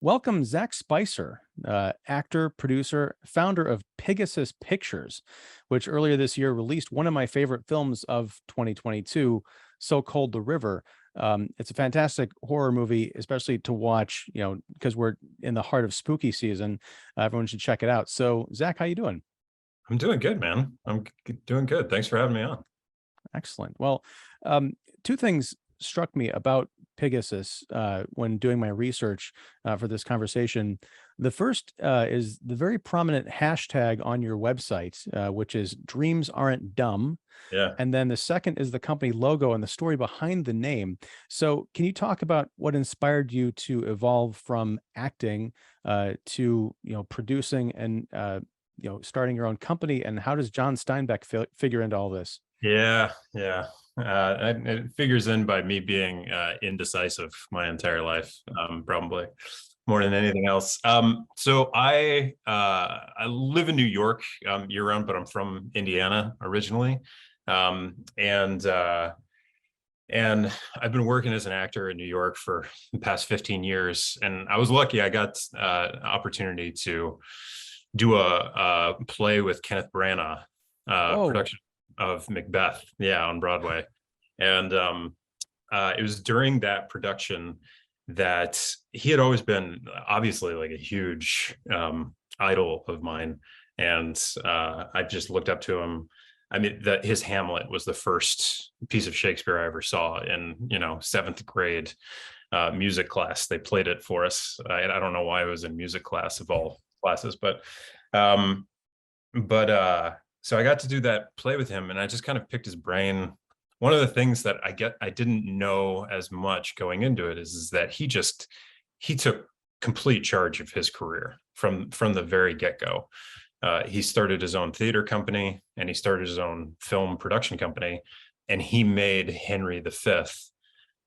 Welcome, Zach Spicer, actor, producer, founder of Pigasus Pictures, which earlier this year released one of my favorite films of 2022, So Cold the River. It's a fantastic horror movie, especially to watch, because we're in the heart of spooky season. Everyone should check it out. So, Zach, how you doing? I'm doing good, man. Doing good. Thanks for having me on. Excellent. Well, um, two things struck me about Pegasus when doing my research for this conversation. The first is the very prominent hashtag on your website, which is "Dreams Aren't Dumb." Yeah. And then the second is the company logo and the story behind the name. So, can you talk about what inspired you to evolve from acting to producing and starting your own company? And how does John Steinbeck figure into all this? Yeah. It figures in by me being indecisive my entire life, probably more than anything else. So I live in New York year round, but I'm from Indiana originally, um, and uh, and I've been working as an actor in New York for the past 15 years, and I was lucky. I got an opportunity to do a play with Kenneth Branagh, Whoa. production of Macbeth, yeah, on Broadway. And it was during that production that he had always been obviously like a huge idol of mine. And I just looked up to him. I mean, that his Hamlet was the first piece of Shakespeare I ever saw in, seventh grade music class. They played it for us. And I don't know why I was in music class of all classes, um, but so I got to do that play with him, and I just kind of picked his brain. One of the things that I didn't know as much going into it is that he took complete charge of his career from the very get-go. He started his own theater company, and he started his own film production company, and he made Henry V,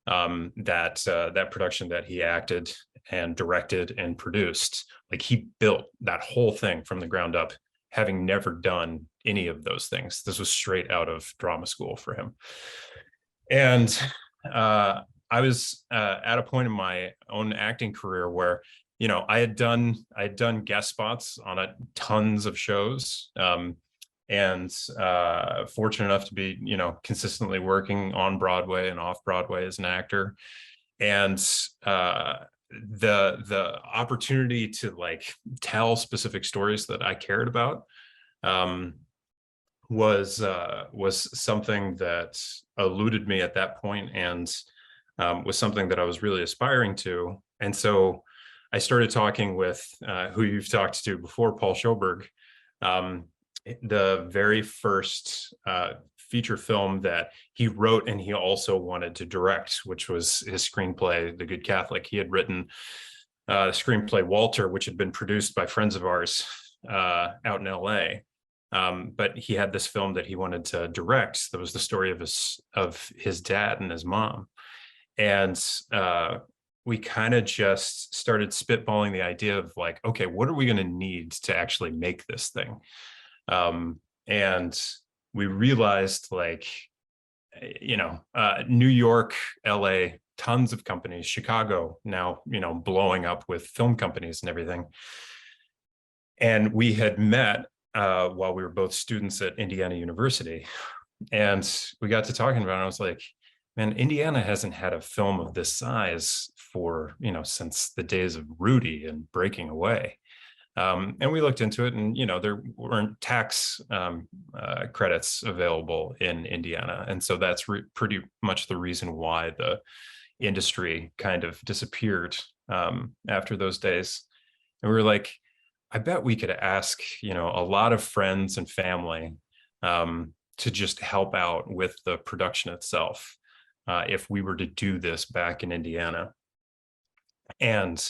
that production that he acted and directed and produced. Like, he built that whole thing from the ground up, having never done any of those things. This was straight out of drama school for him. And I was at a point in my own acting career where, I had done guest spots on tons of shows, and fortunate enough to be, consistently working on Broadway and off Broadway as an actor. And the opportunity to like tell specific stories that I cared about, um, was something that eluded me at that point, and was something that I was really aspiring to. And so I started talking with who you've talked to before, Paul Schoberg. Um, the very first feature film that he wrote and he also wanted to direct, which was his screenplay, The Good Catholic. He had written the screenplay Walter, which had been produced by friends of ours out in LA. But he had this film that he wanted to direct. That was the story of his dad and his mom. And we kind of just started spitballing the idea of like, okay, what are we going to need to actually make this thing? And we realized, like, New York, LA, tons of companies, Chicago now, blowing up with film companies and everything. And we had met while we were both students at Indiana University. And we got to talking about it. I was like, man, Indiana hasn't had a film of this size for, since the days of Rudy and Breaking Away. And we looked into it, and there weren't tax credits available in Indiana, and so that's pretty much the reason why the industry kind of disappeared after those days. And we were like, I bet we could ask a lot of friends and family to just help out with the production itself if we were to do this back in Indiana. And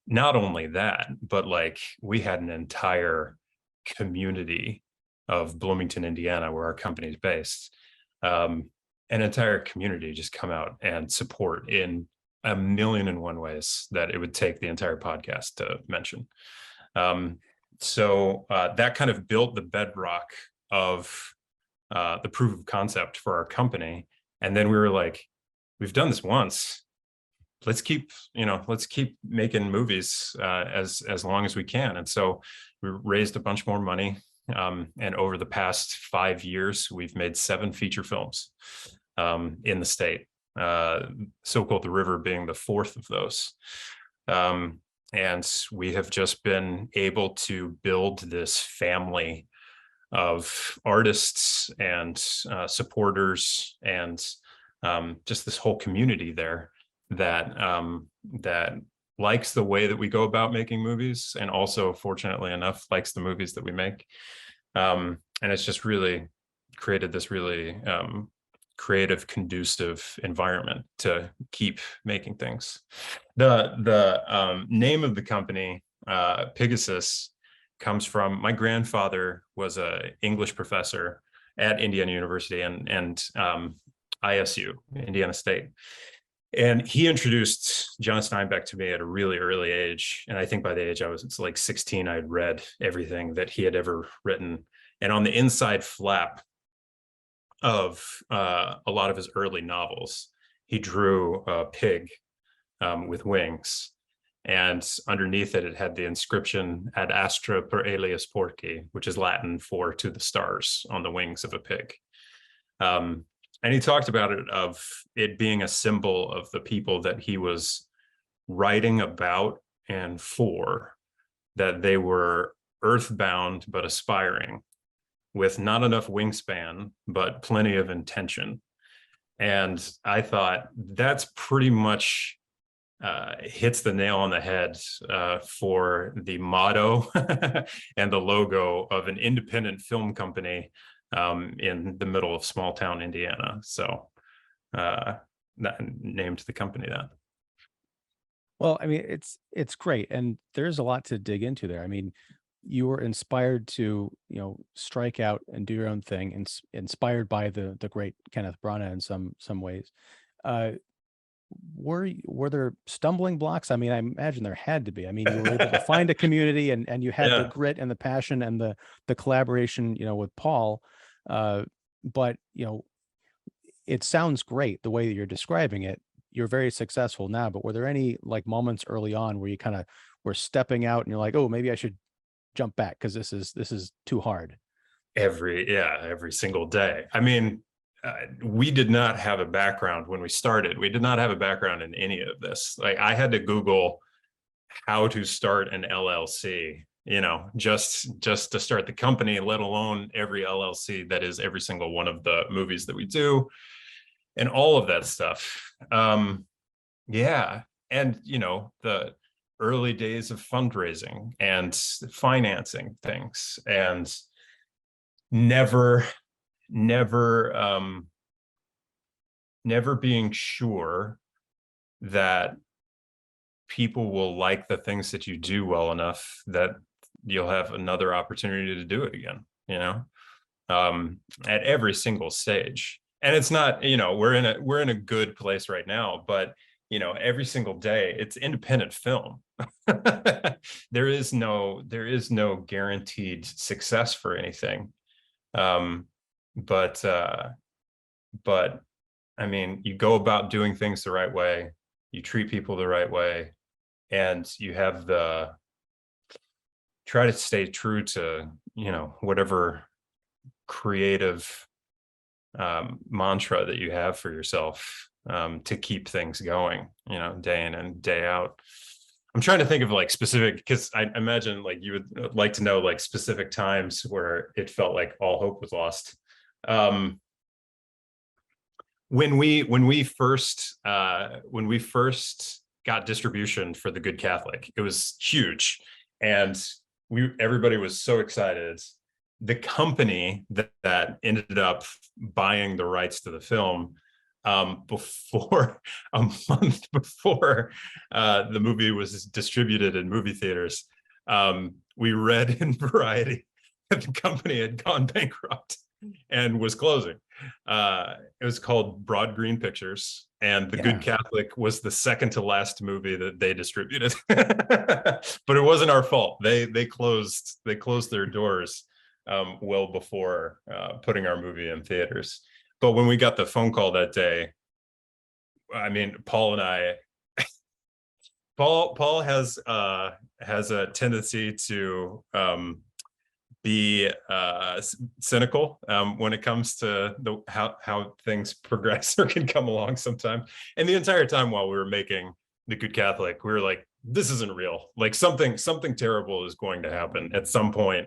not only that, but like, we had an entire community of Bloomington, Indiana, where our company is based, an entire community just come out and support in a million and one ways that it would take the entire podcast to mention. So that kind of built the bedrock of the proof of concept for our company. And then we were like, we've done this once, let's keep making movies as long as we can. And so we raised a bunch more money. And over the past 5 years, we've made 7 feature films in the state, so-called The River being the 4th of those. And we have just been able to build this family of artists and supporters and just this whole community there that that likes the way that we go about making movies, and also, fortunately enough, likes the movies that we make. And it's just really created this really creative, conducive environment to keep making things. The name of the company, Pigasus, comes from my grandfather was a English professor at Indiana University and ISU, Indiana State. And he introduced John Steinbeck to me at a really early age. And I think by the age it's like 16, I'd read everything that he had ever written. And on the inside flap of a lot of his early novels, he drew a pig with wings. And underneath it, it had the inscription ad astra per alias porci, which is Latin for to the stars, on the wings of a pig. And he talked about it being a symbol of the people that he was writing about and for, that they were earthbound but aspiring, with not enough wingspan, but plenty of intention. And I thought that's pretty much hits the nail on the head for the motto and the logo of an independent film company in the middle of small town Indiana. So that named the company that. Well, I mean, it's great, and there's a lot to dig into there. I mean, you were inspired to, strike out and do your own thing, and inspired by the great Kenneth Branagh in some ways. Were there stumbling blocks? I mean, I imagine there had to be. I mean, you were able to find a community, and you had the grit and the passion and the collaboration, with Paul. But it sounds great the way that you're describing it. You're very successful now, but were there any like moments early on where you kind of were stepping out and you're like, oh, maybe I should jump back because this is too hard? Every single day. I mean, we did not have a background when we started. We did not have a background in any of this. Like, I had to Google how to start an LLC, just to start the company, let alone every LLC that is every single one of the movies that we do, and all of that stuff. Yeah. And, the early days of fundraising and financing things, and never being sure that people will like the things that you do well enough that you'll have another opportunity to do it again, at every single stage. And it's not, we're in a good place right now, but every single day it's independent film. There is no guaranteed success for anything. But I mean, you go about doing things the right way, you treat people the right way, and you have try to stay true to, whatever creative mantra that you have for yourself, to keep things going, day in and day out. I'm trying to think of like specific, because I imagine like you would like to know like specific times where it felt like all hope was lost. When we first got distribution for The Good Catholic, it was huge, and everybody was so excited. The company that ended up buying the rights to the film, before a month before the movie was distributed in movie theaters, we read in Variety that the company had gone bankrupt and was closing. It was called Broad Green Pictures, and The Good Catholic was the second to last movie that they distributed. But it wasn't our fault. They closed their doors well before putting our movie in theaters. But when we got the phone call that day, I mean, Paul and I Paul has a tendency to be cynical when it comes to how things progress or can come along sometimes. And the entire time while we were making The Good Catholic, we were like, this isn't real. Like something terrible is going to happen at some point.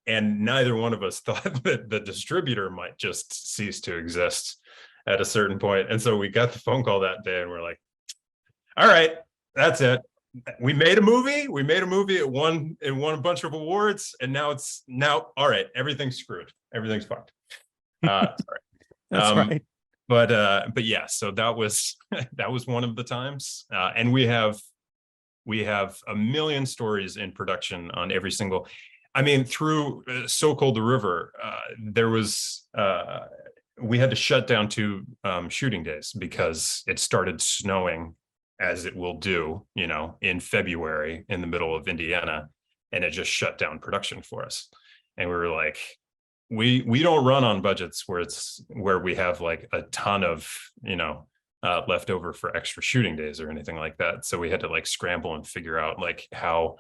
And neither one of us thought that the distributor might just cease to exist at a certain point. And so we got the phone call that day and we're like, all right, that's it. We made a movie. It won a bunch of awards, and now all right. Everything's screwed. Everything's fucked. Sorry. That's right. But yeah. So that was that was one of the times, and we have a million stories in production on every single. I mean, through So Cold the River, there was we had to shut down 2 shooting days because it started snowing, as it will do, in February in the middle of Indiana, and it just shut down production for us. And we were like, we don't run on budgets where we have like a ton of left over for extra shooting days or anything like that. So we had to like scramble and figure out like how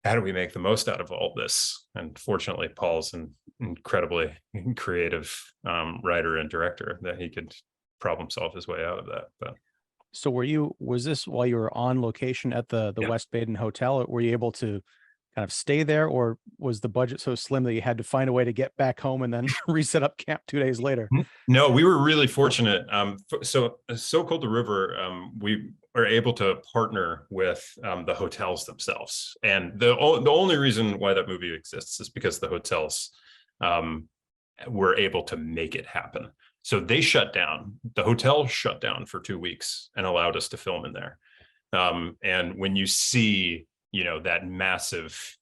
do we make the most out of all this. And fortunately, Paul's an incredibly creative writer and director that he could problem solve his way out of that. But So was this while you were on location at the yeah. West Baden Hotel? Or were you able to kind of stay there, or was the budget so slim that you had to find a way to get back home and then reset up camp 2 days later? No, we were really fortunate. So Cold the River, we are able to partner with the hotels themselves. And the only reason why that movie exists is because the hotels were able to make it happen. So they shut down. The hotel shut down for 2 weeks and allowed us to film in there. And when you see, that massive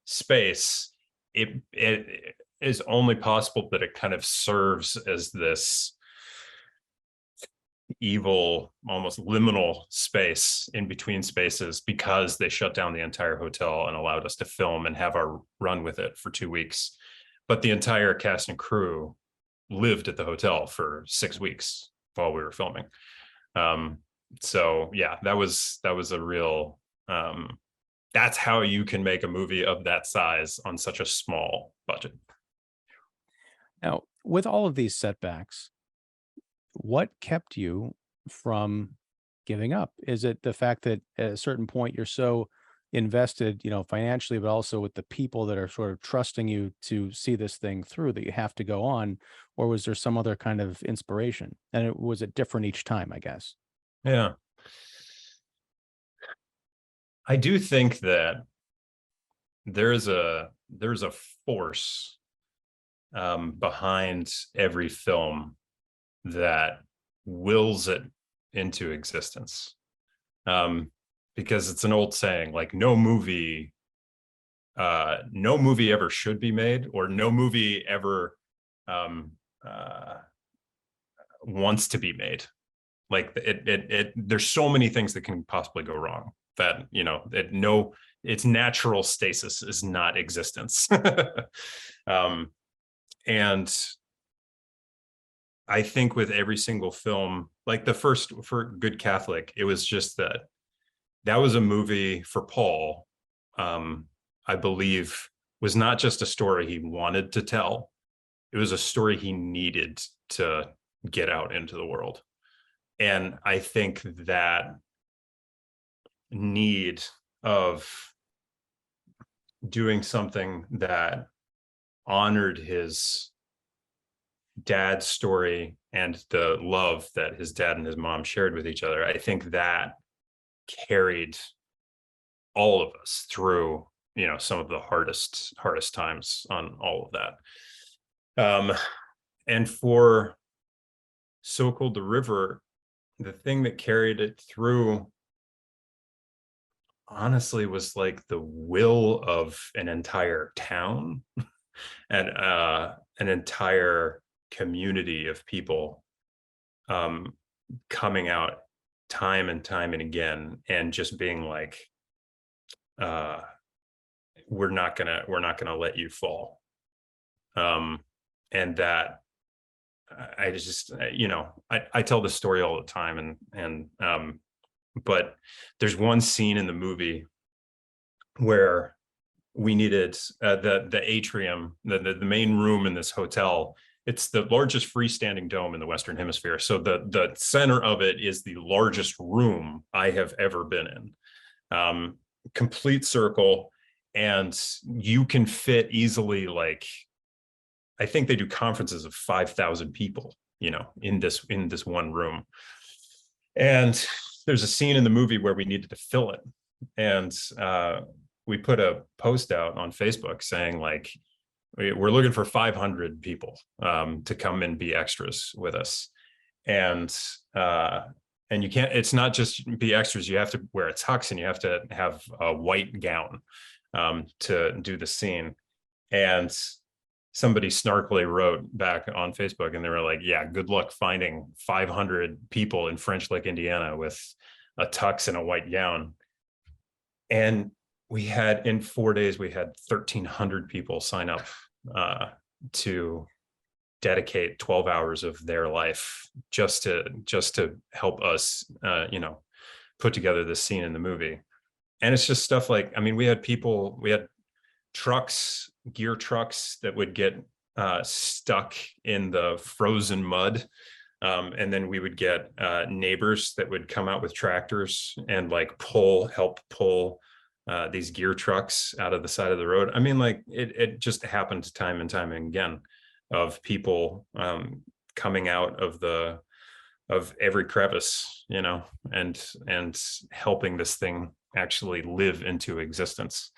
space, it is only possible that it kind of serves as this evil, almost liminal space in between spaces, because they shut down the entire hotel and allowed us to film and have our run with it for 2 weeks. But the entire cast and crew lived at the hotel for 6 weeks while we were filming. So yeah, that was a real, that's how you can make a movie of that size on such a small budget. Now, with all of these setbacks, what kept you from giving up? Is it the fact that at a certain point you're so invested, financially, but also with the people that are sort of trusting you to see this thing through, that you have to go on? Or was there some other kind of inspiration? And was it different each time, I guess? Yeah. I do think that there's a force behind every film that wills it into existence. Because it's an old saying, like no movie ever should be made, or no movie ever wants to be made. Like there's so many things that can possibly go wrong that, its natural stasis is not existence. And I think with every single film, like the first, for Good Catholic, it was just that was a movie for Paul, I believe, was not just a story he wanted to tell. It was a story he needed to get out into the world. And I think that need of doing something that honored his dad's story and the love that his dad and his mom shared with each other, I think that carried all of us through, some of the hardest times on all of that. And for So Cold the River, the thing that carried it through, honestly, was like the will of an entire town and an entire community of people coming out time and time and again, and just being like, we're not gonna let you fall. And that I just, I tell this story all the time, and but there's one scene in the movie where we needed the atrium, the main room in this hotel. It's the largest freestanding dome in the Western Hemisphere. So the center of it is the largest room I have ever been in. Complete circle, and you can fit easily, like, I think they do conferences of 5,000 people, in this one room. And there's a scene in the movie where we needed to fill it. And we put a post out on Facebook saying, like, we're looking for 500 people to come and be extras with us. And you can't, it's not just be extras, you have to wear a tux and you have to have a white gown to do the scene. And somebody snarkily wrote back on Facebook and they were like, yeah, good luck finding 500 people in French Lick, Indiana with a tux and a white gown. And we had, in 4 days, we had 1,300 people sign up to dedicate 12 hours of their life just to help us, put together this scene in the movie. And it's just stuff like, I mean, we had trucks, gear trucks that would get stuck in the frozen mud. And then we would get neighbors that would come out with tractors and like help pull these gear trucks out of the side of the road. I mean, like it just happened time and time again of people coming out of every crevice, and helping this thing actually live into existence.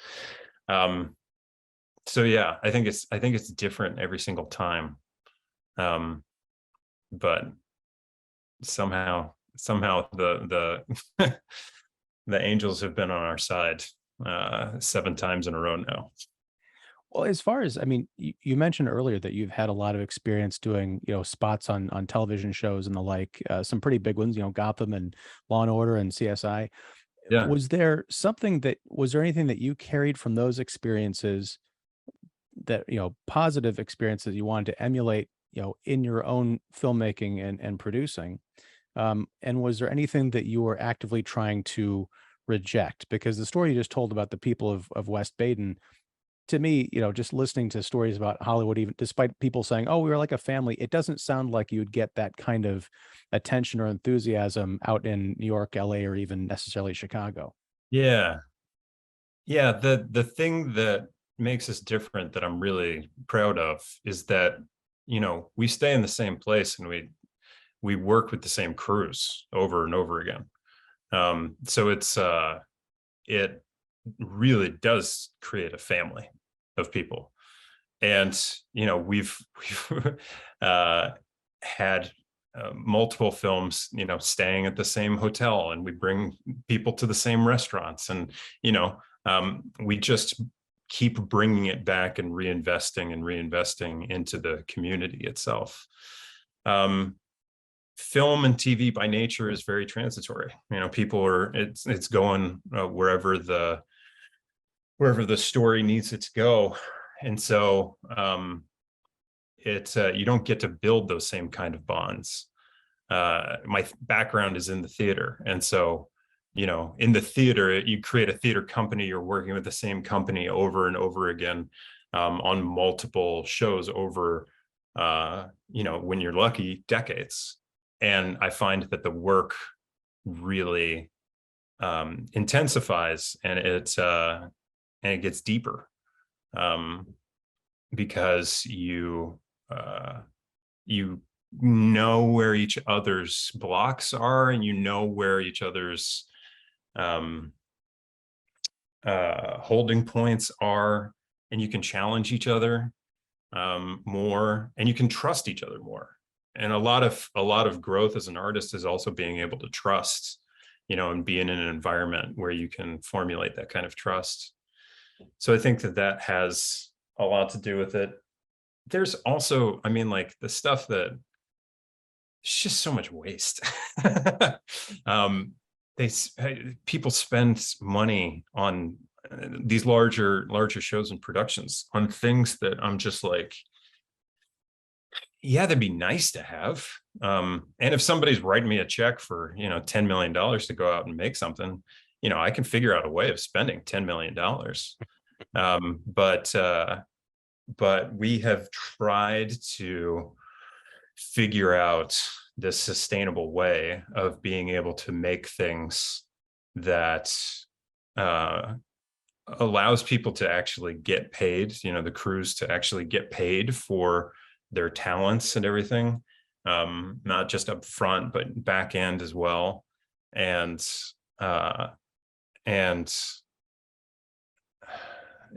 So yeah, I think it's different every single time. But somehow the the angels have been on our side 7 times in a row now. Well, as far as, I mean, you mentioned earlier that you've had a lot of experience doing, spots on television shows and the like, some pretty big ones, Gotham and Law and Order and CSI. Yeah. Was there anything that you carried from those experiences that, positive experiences you wanted to emulate, in your own filmmaking and producing? And was there anything that you were actively trying to reject? Because the story you just told about the people of West Baden, to me, just listening to stories about Hollywood, even despite people saying, oh, we were like a family, it doesn't sound like you would get that kind of attention or enthusiasm out in New York, LA, or even necessarily Chicago. Yeah. Yeah. The thing that makes us different that I'm really proud of is that, we stay in the same place and we work with the same crews over and over again. So it really does create a family of people. And, we've had multiple films, staying at the same hotel, and we bring people to the same restaurants, and, we just keep bringing it back and reinvesting into the community itself. Film and TV by nature is very transitory. People it's going wherever the story needs it to go. And so you don't get to build those same kind of bonds. My background is in the theater. And so, in the theater, you create a theater company, you're working with the same company over and over again on multiple shows over, when you're lucky, decades. And I find that the work really intensifies, and it gets deeper because you know where each other's blocks are, and where each other's holding points are, and you can challenge each other more, and you can trust each other more. And a lot of growth as an artist is also being able to trust, and being in an environment where you can formulate that kind of trust. So I think that has a lot to do with it. There's also, I mean, like the stuff that it's just so much waste. People spend money on these larger shows and productions on things that I'm just like, yeah, that'd be nice to have. And if somebody's writing me a check for, $10 million to go out and make something, I can figure out a way of spending $10 million. But we have tried to figure out this sustainable way of being able to make things that uh, allows people to actually get paid, the crews to actually get paid for their talents and everything, not just up front, but back end as well. And and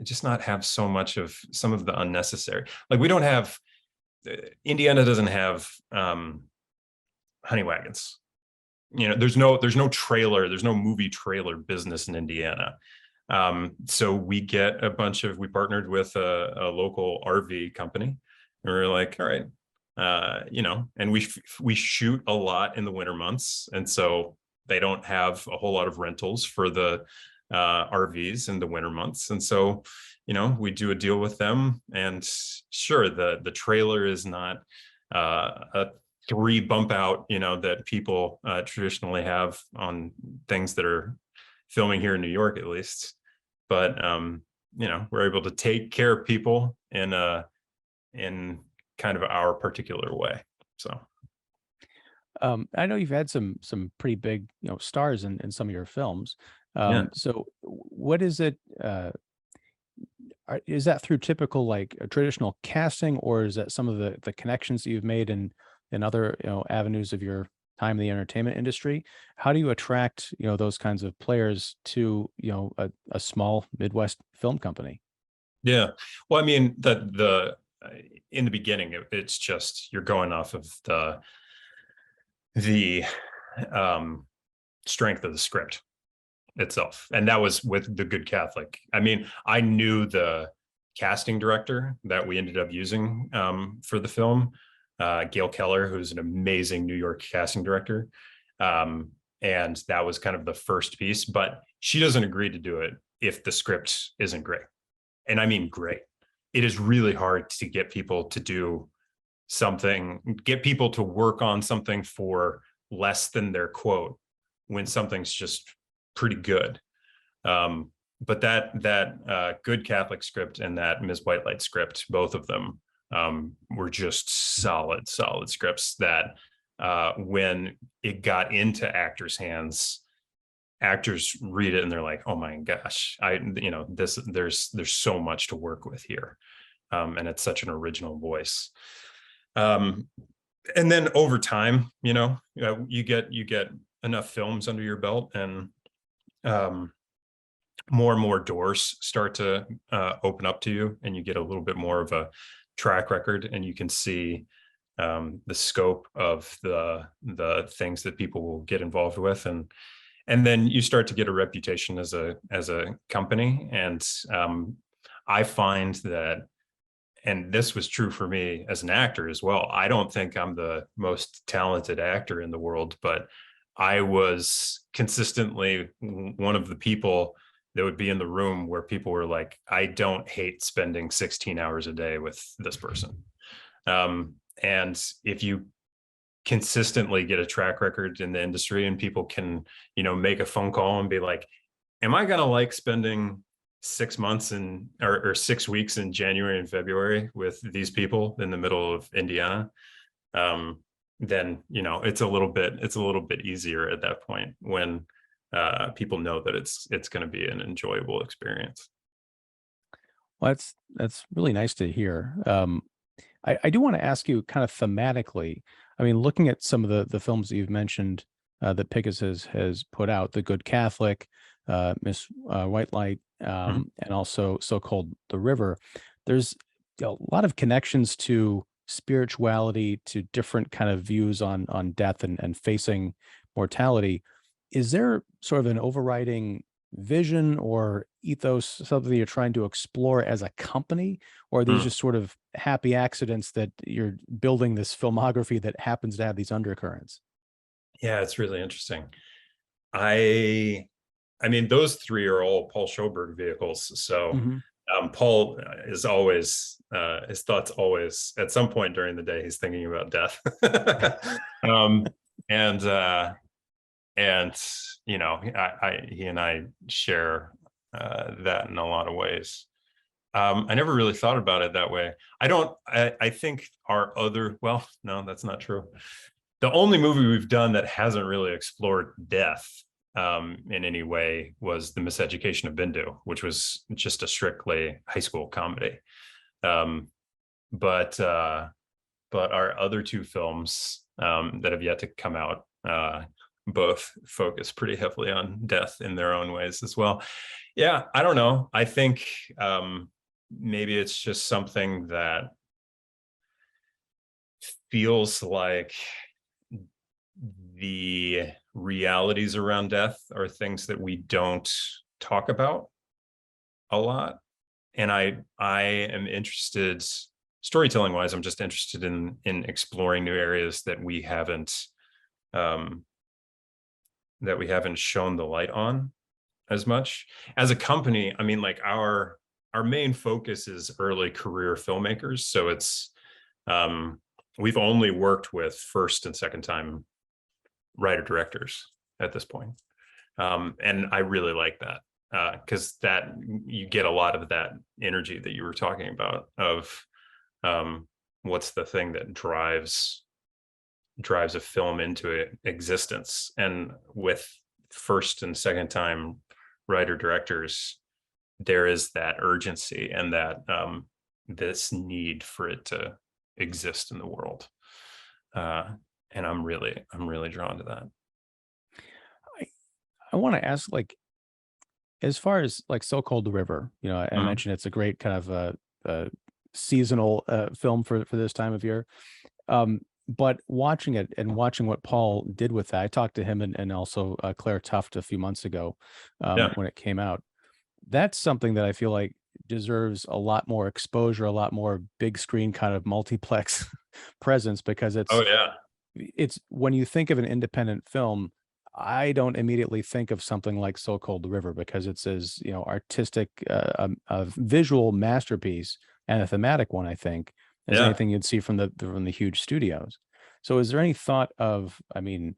just not have so much of some of the unnecessary, like we don't have, Indiana doesn't have honey wagons. There's no trailer, there's no movie trailer business in Indiana. So we partnered with a local RV company, and we were like, all right, and we shoot a lot in the winter months, and so they don't have a whole lot of rentals for the RVs in the winter months, and so we do a deal with them, and sure, the trailer is not a 3 bump out, that people traditionally have on things that are filming here in New York, at least. But we're able to take care of people in kind of our particular way. So I know you've had some pretty big, stars in some of your films. yeah. So what is it? Is that through typical like a traditional casting, or is that some of the connections that you've made in other avenues of your time in the entertainment industry? How do you attract those kinds of players to a small Midwest film company? Yeah. Well, I mean, the in the beginning, it's just you're going off of the um, strength of the script itself, and that was with The Good Catholic. I mean, I knew the casting director that we ended up using for the film, Gail Keller, who's an amazing New York casting director. And that was kind of the first piece, but she doesn't agree to do it if the script isn't great. And I mean, great. It is really hard to get people to do something, get people to work on something for less than their quote when something's just pretty good. But that Good Catholic script and that Ms. Whitelight script, both of them were just solid scripts that when it got into actors' hands, actors read it and they're like, oh my gosh, there's so much to work with here. And it's such an original voice. And then over time, you get enough films under your belt, and more and more doors start to open up to you, and you get a little bit more of a track record, and you can see the scope of the things that people will get involved with, and then you start to get a reputation as a company. And I find that, and this was true for me as an actor as well, I don't think I'm the most talented actor in the world, but I was consistently one of the people that would be in the room where people were like, I don't hate spending 16 hours a day with this person. And if you consistently get a track record in the industry, and people can, make a phone call and be like, am I going to like spending 6 months or 6 weeks in January and February with these people in the middle of Indiana? Then, it's a little bit easier at that point when people know that it's going to be an enjoyable experience. Well, that's really nice to hear. I do want to ask you kind of thematically. I mean, looking at some of the films that you've mentioned that Pigasus has put out, The Good Catholic, Miss Whitelight, and also so-called The River, there's a lot of connections to spirituality, to different kind of views on death and facing mortality. Is there sort of an overriding vision or ethos, something you're trying to explore as a company, or are these Mm. just sort of happy accidents that you're building this filmography that happens to have these undercurrents? Yeah, it's really interesting. I mean, those three are all Paul Schoberg vehicles. So Mhm. Paul is always his thoughts always at some point during the day he's thinking about death. um, and you know, he and I share that in a lot of ways. I never really thought about it that way. I think our other, well, no, that's not true. The only movie we've done that hasn't really explored death in any way was The Miseducation of Bindu, which was just a strictly high school comedy. But our other two films that have yet to come out both focus pretty heavily on death in their own ways as well. Yeah, I don't know. I think maybe it's just something that feels like the realities around death are things that we don't talk about a lot. And I am interested, storytelling wise, I'm just interested in exploring new areas that we haven't shown the light on as much. As a company, I mean, like our main focus is early career filmmakers. So it's we've only worked with first and second time writer directors at this point. And I really like that because that you get a lot of that energy that you were talking about of what's the thing that drives a film into existence. And with first and second time writer directors, there is that urgency and that this need for it to exist in the world. And I'm really drawn to that. I want to ask, like, as far as like So Cold the River, you know, I mentioned it's a great kind of a seasonal film for this time of year. But watching it and watching what Paul did with that, I talked to him and also Claire Tuft a few months ago when it came out. That's something that I feel like deserves a lot more exposure, a lot more big screen kind of multiplex presence, because it's when you think of an independent film, I don't immediately think of something like So Cold the River because it's as, you know, artistic, a visual masterpiece and a thematic one, I think, as anything you'd see from the huge studios. So is there any thought of, I mean,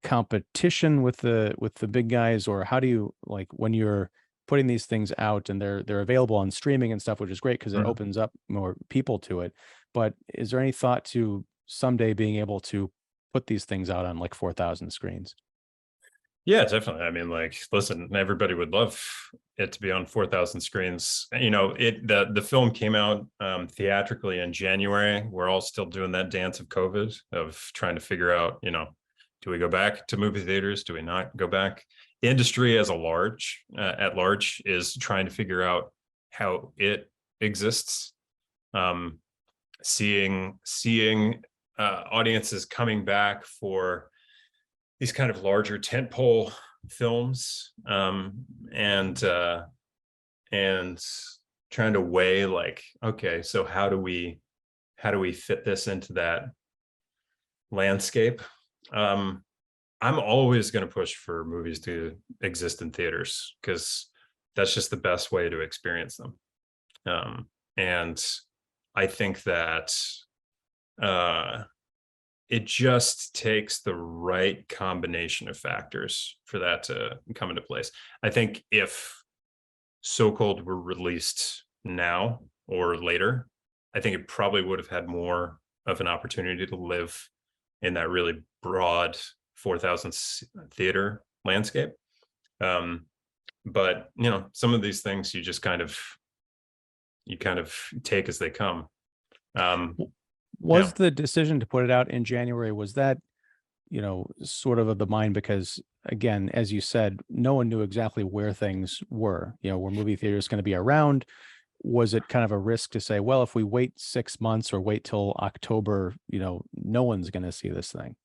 competition with the big guys, or how do you, like, when you're putting these things out and they're available on streaming and stuff, which is great because it opens up more people to it. But is there any thought to someday being able to put these things out on like 4,000 screens? Yeah, definitely. I mean, like, listen, everybody would love it to be on 4,000 screens. You know, the film came out theatrically in January. We're all still doing that dance of COVID, of trying to figure out, you know, do we go back to movie theaters? Do we not go back? The industry as a large, at large, is trying to figure out how it exists. Seeing audiences coming back for these kind of larger tentpole films, and trying to weigh, like, okay, so how do we fit this into that landscape? I'm always going to push for movies to exist in theaters because that's just the best way to experience them. And I think that it just takes the right combination of factors for that to come into place. I think if So Cold were released now or later, I think it probably would have had more of an opportunity to live in that really broad 4,000 theater landscape. But you know, some of these things you just kind of take as they come. Was the decision to put it out in January, was that, you know, sort of the mind? Because again, as you said, no one knew exactly where things were. You know, were movie theaters going to be around? Was it kind of a risk to say, well, if we wait 6 months or wait till October, you know, no one's going to see this thing?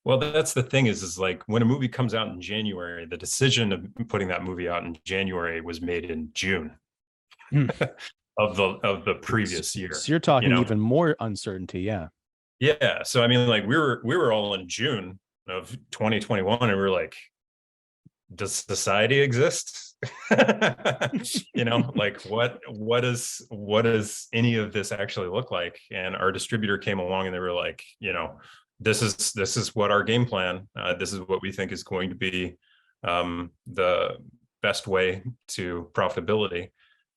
Well, that's the thing is like when a movie comes out in January, the decision of putting that movie out in January was made in June of the previous year. So you're talking, you know, even more uncertainty. Yeah. Yeah. So I mean, like we were all in June of 2021 and we were like, does society exist? Like what does any of this actually look like? And our distributor came along and they were like, this is what our game plan, this is what we think is going to be the best way to profitability.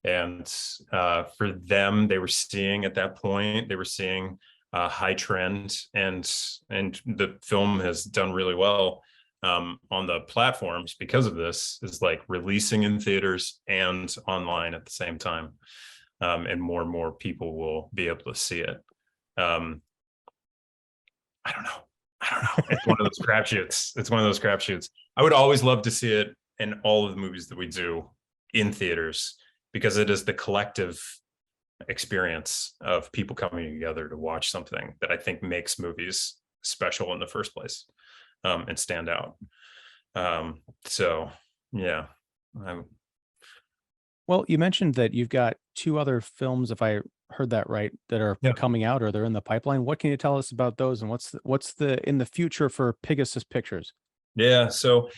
And for them, they were seeing at that point, a high trend, and the film has done really well on the platforms because of this, is like releasing in theaters and online at the same time. And more people will be able to see it. I don't know. It's one of those crapshoots. I would always love to see it in all of the movies that we do in theaters, because it is the collective experience of people coming together to watch something that I think makes movies special in the first place, and stand out. So yeah. Well, you mentioned that you've got 2 other films, if I heard that right, that are Yeah. coming out or they're in the pipeline. What can you tell us about those, and what's the in the future for Pigasus Pictures? Yeah. So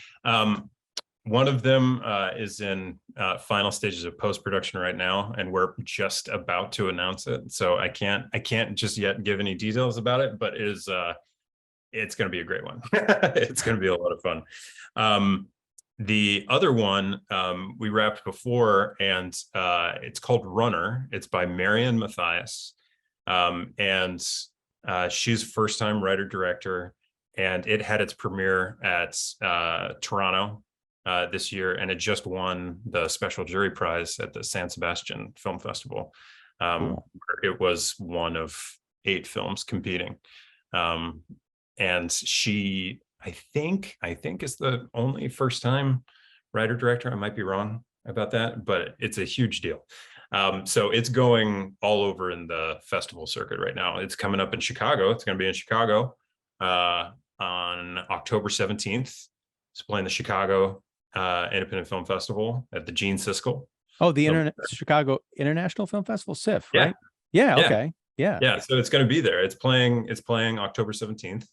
one of them is in final stages of post-production right now, and we're just about to announce it. So I can't just yet give any details about it, but it's going to be a great one. It's going to be a lot of fun. The other one we wrapped before, and it's called Runner. It's by Marian Matthias, and she's a first-time writer-director, and it had its premiere at Toronto this year, and it just won the special jury prize at the San Sebastian Film Festival. Cool. Where it was one of 8 films competing. And she, I think is the only first-time writer-director. I might be wrong about that, but it's a huge deal. So it's going all over in the festival circuit right now. It's coming up in Chicago. It's going to be in Chicago on October 17th. It's playing the Chicago Independent Film Festival at the Gene Siskel. Oh, the Chicago International Film Festival, SIFF, right? Yeah. Okay. Yeah. So it's going to be there. It's playing October 17th.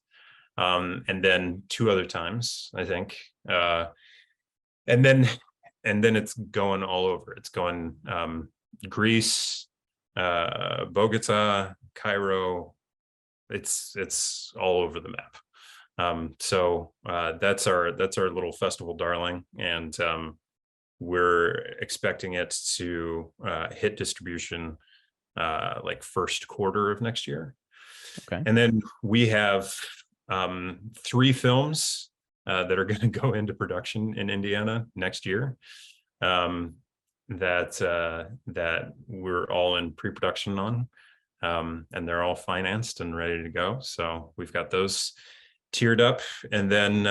And then 2 other times, I think. And then it's going all over. It's going Greece, Bogota, Cairo. It's all over the map. So that's our little festival darling, and we're expecting it to hit distribution like first quarter of next year. Okay. And then we have 3 films that are going to go into production in Indiana next year, that we're all in pre-production on, and they're all financed and ready to go. So we've got those tiered up, and then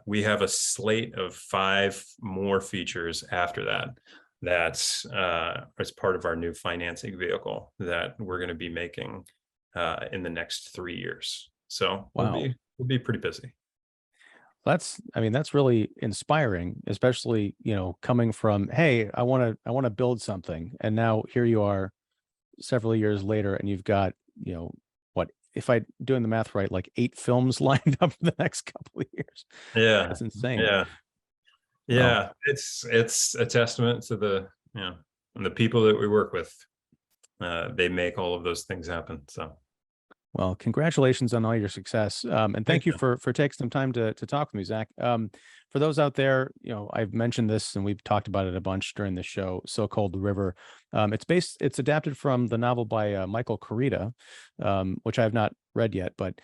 we have a slate of 5 more features after that is part of our new financing vehicle that we're going to be making in the next 3 years. So wow, we'll be pretty busy. that's really inspiring, especially coming from, hey, I want to build something, and now here you are several years later, and you've got what, if I doing the math right, like 8 films lined up in the next couple of years. Yeah, That's insane. Yeah. It's a testament to the and the people that we work with. They make all of those things happen. So Well, congratulations on all your success. And thank you for taking some time to talk with me, Zach. For those out there, I've mentioned this and we've talked about it a bunch during the show, So-Called the River. It's adapted from the novel by Michael Corita, which I have not read yet, but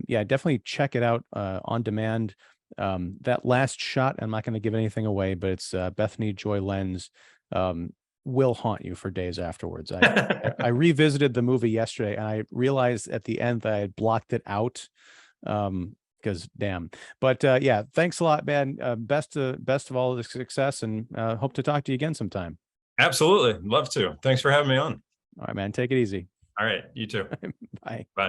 yeah, definitely check it out on demand. That last shot, I'm not going to give anything away, but it's Bethany Joy Lenz, will haunt you for days afterwards. I revisited the movie yesterday, and I realized at the end that I had blocked it out, because damn. But yeah, thanks a lot, man. Best of all the success, and hope to talk to you again sometime. Absolutely, love to. Thanks for having me on. All right, man. Take it easy. All right, you too. Bye. Bye.